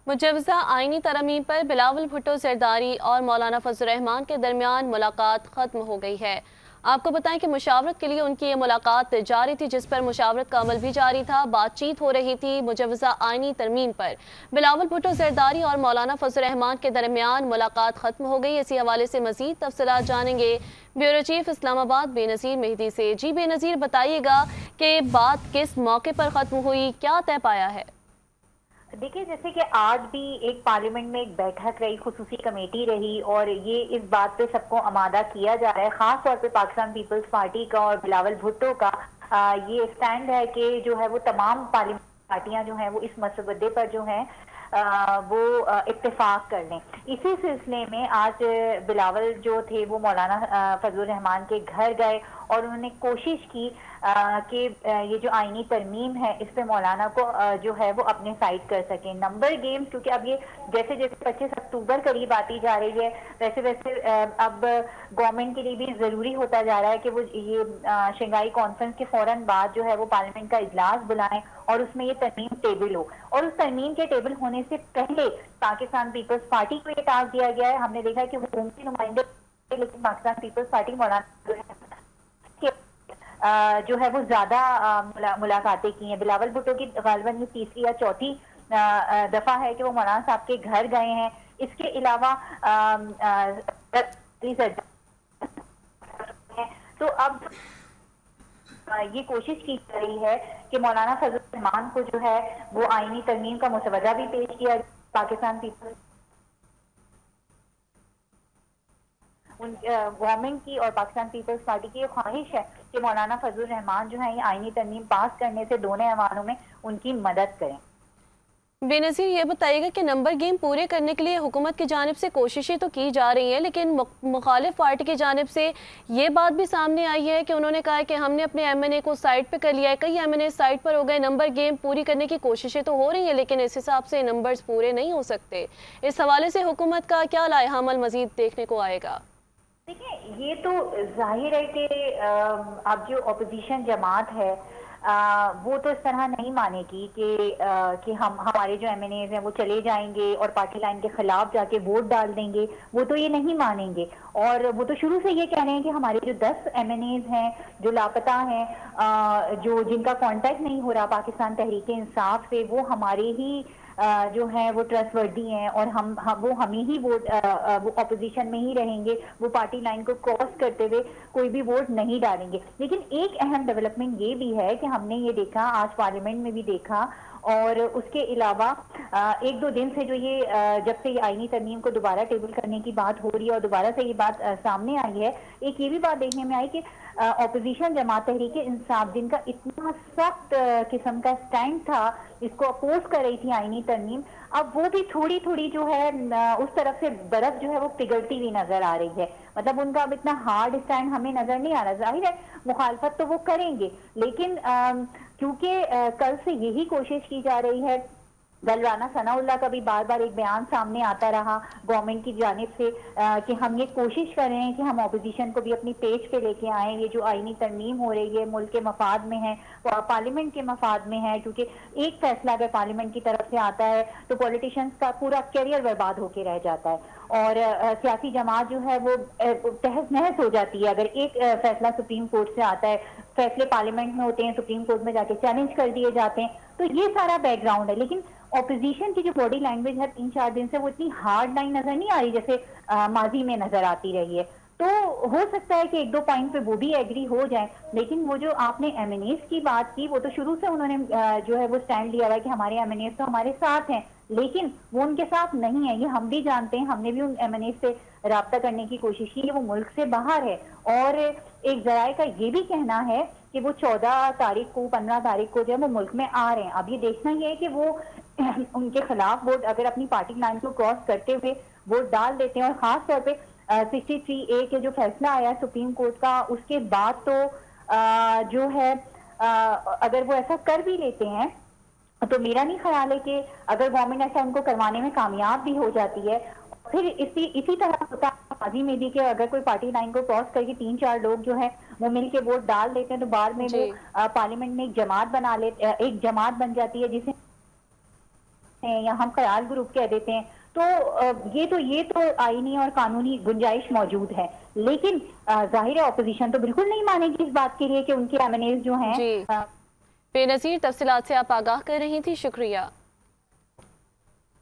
مجوزہ آئینی ترمیم پر بلاول بھٹو زرداری اور مولانا فضل الرحمان کے درمیان ملاقات ختم ہو گئی ہے۔ آپ کو بتائیں کہ مشاورت کے لیے ان کی یہ ملاقات جاری تھی، جس پر مشاورت کا عمل بھی جاری تھا، بات چیت ہو رہی تھی۔ مجوزہ آئینی ترمیم پر بلاول بھٹو زرداری اور مولانا فضل الرحمان کے درمیان ملاقات ختم ہو گئی۔ اسی حوالے سے مزید تفصیلات جانیں گے بیورو چیف اسلام آباد بے نظیر مہدی سے۔ جی بے نظیر، بتائیے گا کہ بات کس موقع پر ختم ہوئی، کیا طے پایا ہے؟ دیکھیں، جیسے کہ آج بھی ایک پارلیمنٹ میں ایک بیٹھک رہی، خصوصی کمیٹی رہی، اور یہ اس بات پہ سب کو آمادہ کیا جا رہا ہے، خاص طور پہ پاکستان پیپلز پارٹی کا اور بلاول بھٹو کا یہ اسٹینڈ ہے کہ جو ہے وہ تمام پارلیمنٹ پارٹیاں جو ہیں وہ اس مسودے پر جو ہیں وہ اتفاق کر لیں۔ اسی سلسلے میں آج بلاول جو تھے وہ مولانا فضل الرحمان کے گھر گئے اور انہوں نے کوشش کی کہ یہ جو آئینی ترمیم ہے اس پہ مولانا کو جو ہے وہ اپنے سائڈ کر سکیں۔ نمبر گیم، کیونکہ اب یہ جیسے جیسے 25 اکتوبر قریب آتی جا رہی ہے، ویسے ویسے اب گورنمنٹ کے لیے بھی ضروری ہوتا جا رہا ہے کہ وہ یہ شنگھائی کانفرنس کے فوراً بعد جو ہے وہ پارلیمنٹ کا اجلاس بلائیں اور اس میں یہ ترمیم ٹیبل ہو، اور اس ترمیم کے ٹیبل ہونے سے پہلے پاکستان پیپلز پارٹی کو یہ ٹاسک دیا گیا ہے۔ ہم نے دیکھا ہے کہ حکومتی نمائندے، لیکن پاکستان پیپلز پارٹی مولانا جو ہے وہ زیادہ ملاقاتیں کی ہیں۔ بلاول بھٹو کی غالباً یہ تیسری یا چوتھی دفعہ ہے کہ وہ مولانا صاحب کے گھر گئے ہیں۔ اس کے علاوہ تو اب یہ کوشش کی جا رہی ہے کہ مولانا فضل الرحمان کو جو ہے وہ آئینی ترمیم کا مسودہ بھی پیش کیا پاکستان پیپلز گورنمنٹ کی اور پاکستان پیپلز پارٹی کی یہ خواہش ہے کہ مولانا فضل الرحمان جو ہے یہ آئینی ترمیم پاس کرنے سے دونوں ایوانوں میں ان کی مدد کریں۔ بے نظیر، یہ بتائیے گا کہ نمبر گیم پورے کرنے کے لیے حکومت کی جانب سے کوششیں تو کی جا رہی ہیں، لیکن مخالف پارٹی کی جانب سے یہ بات بھی سامنے آئی ہے کہ انہوں نے کہا ہے کہ ہم نے اپنے ایم این اے کو سائٹ پہ کر لیا ہے، کئی ایم این اے سائٹ پر ہو گئے، نمبر گیم پوری کرنے کی کوششیں تو ہو رہی ہیں لیکن اس حساب سے نمبرز پورے نہیں ہو سکتے۔ اس حوالے سے حکومت کا کیا لائحہ عمل مزید دیکھنے کو آئے گا؟ دیکھیں، یہ تو ظاہر ہے کہ اب جو اپوزیشن جماعت ہے وہ تو اس طرح نہیں مانے گی کہ ہمارے جو ایم این ایز ہیں وہ چلے جائیں گے اور پارٹی لائن کے خلاف جا کے ووٹ ڈال دیں گے، وہ تو یہ نہیں مانیں گے، اور وہ تو شروع سے یہ کہہ رہے ہیں کہ ہمارے جو 10 ایم این ایز ہیں جو لاپتہ ہیں، جن کا کانٹیکٹ نہیں ہو رہا پاکستان تحریک انصاف سے، وہ ہمارے ہی جو ہیں وہ ٹرسٹ وردی ہیں، اور وہ ہمیں ہی ووٹ، وہ اپوزیشن میں ہی رہیں گے، وہ پارٹی لائن کو کراس کرتے ہوئے کوئی بھی ووٹ نہیں ڈالیں گے۔ لیکن ایک اہم ڈیولپمنٹ یہ بھی ہے کہ ہم نے یہ دیکھا، آج پارلیمنٹ میں بھی دیکھا، اور اس کے علاوہ ایک دو دن سے جو یہ جب سے یہ آئینی ترمیم کو دوبارہ ٹیبل کرنے کی بات ہو رہی ہے اور دوبارہ سے یہ بات سامنے آئی ہے، ایک یہ بھی بات دیکھنے میں آئی کہ اپوزیشن جماعت تحریک انصاف، جن کا اتنا سخت قسم کا سٹینڈ تھا، اس کو اپوز کر رہی تھی آئینی ترمیم، اب وہ بھی تھوڑی تھوڑی جو ہے اس طرف سے برف جو ہے وہ پگھلتی ہوئی نظر آ رہی ہے۔ مطلب ان کا اب اتنا ہارڈ سٹینڈ ہمیں نظر نہیں آ رہا۔ ظاہر ہے مخالفت تو وہ کریں گے، لیکن کیونکہ کل سے یہی کوشش کی جا رہی ہے، کل رانا ثناء اللہ کا بھی بار بار ایک بیان سامنے آتا رہا گورنمنٹ کی جانب سے کہ ہم یہ کوشش کر رہے ہیں کہ ہم اپوزیشن کو بھی اپنی پیج پہ لے کے آئیں، یہ جو آئینی ترمیم ہو رہی ہے ملک کے مفاد میں ہے، پارلیمنٹ کے مفاد میں ہے، کیونکہ ایک فیصلہ اگر پارلیمنٹ کی طرف سے آتا ہے تو پولیٹیشنز کا پورا کیریئر برباد ہو کے رہ جاتا ہے، اور سیاسی جماعت جو ہے وہ تہس نہس ہو جاتی ہے اگر ایک فیصلہ سپریم کورٹ سے آتا ہے، فیصلے پارلیمنٹ میں ہوتے ہیں، سپریم کورٹ میں جا کے چیلنج کر دیے جاتے ہیں، تو یہ سارا بیک گراؤنڈ ہے۔ لیکن اپوزیشن کی جو باڈی لینگویج ہے 3-4 دن سے وہ اتنی ہارڈ لائن نظر نہیں آ رہی جیسے ماضی میں نظر آتی رہی ہے، تو ہو سکتا ہے کہ ایک دو پوائنٹ پہ وہ بھی ایگری ہو جائیں، لیکن وہ جو آپ نے ایم این ایز کی بات کی، وہ تو شروع سے انہوں نے جو ہے وہ سٹینڈ لیا ہوا ہے کہ ہمارے ایم این ایز تو ہمارے ساتھ ہیں، لیکن وہ ان کے ساتھ نہیں ہے، یہ ہم بھی جانتے ہیں، ہم نے بھی ان ایم این ایز سے رابطہ کرنے کی کوشش کی، وہ ملک سے باہر ہے، اور ایک ذرائع کا یہ بھی کہنا ہے کہ وہ 14 تاریخ کو 15 تاریخ کو جو ہے وہ ملک میں آ رہے ہیں۔ اب یہ دیکھنا یہ ہے کہ وہ ان کے خلاف ووٹ اگر اپنی پارٹی لائن کو کراس کرتے ہوئے ووٹ ڈال دیتے ہیں، اور خاص طور پہ 63A کے جو فیصلہ آیا سپریم کورٹ کا، اس کے بعد تو جو ہے اگر وہ ایسا کر بھی لیتے ہیں تو میرا نہیں خیال ہے کہ اگر گورنمنٹ ایسا ان کو کروانے میں کامیاب بھی ہو جاتی ہے، پھر اسی طرح ہوتا ہے ماضی میں بھی کہ اگر کوئی پارٹی لائن کو کراس کر کے 3-4 لوگ جو ہے وہ مل کے ووٹ ڈال دیتے ہیں تو بعد میں وہ جی پارلیمنٹ میں ایک جماعت بن جاتی ہے جسے ہیں یا ہم خیال گروپ کہہ دیتے ہیں، تو یہ تو آئینی اور قانونی گنجائش موجود ہے، لیکن ظاہر ہے اپوزیشن تو بالکل نہیں مانے گی اس بات کے لیے کہ ان کے ایم این ایز جو ہیں جی، بے نظیر تفصیلات سے آپ آگاہ کر رہی تھی، شکریہ۔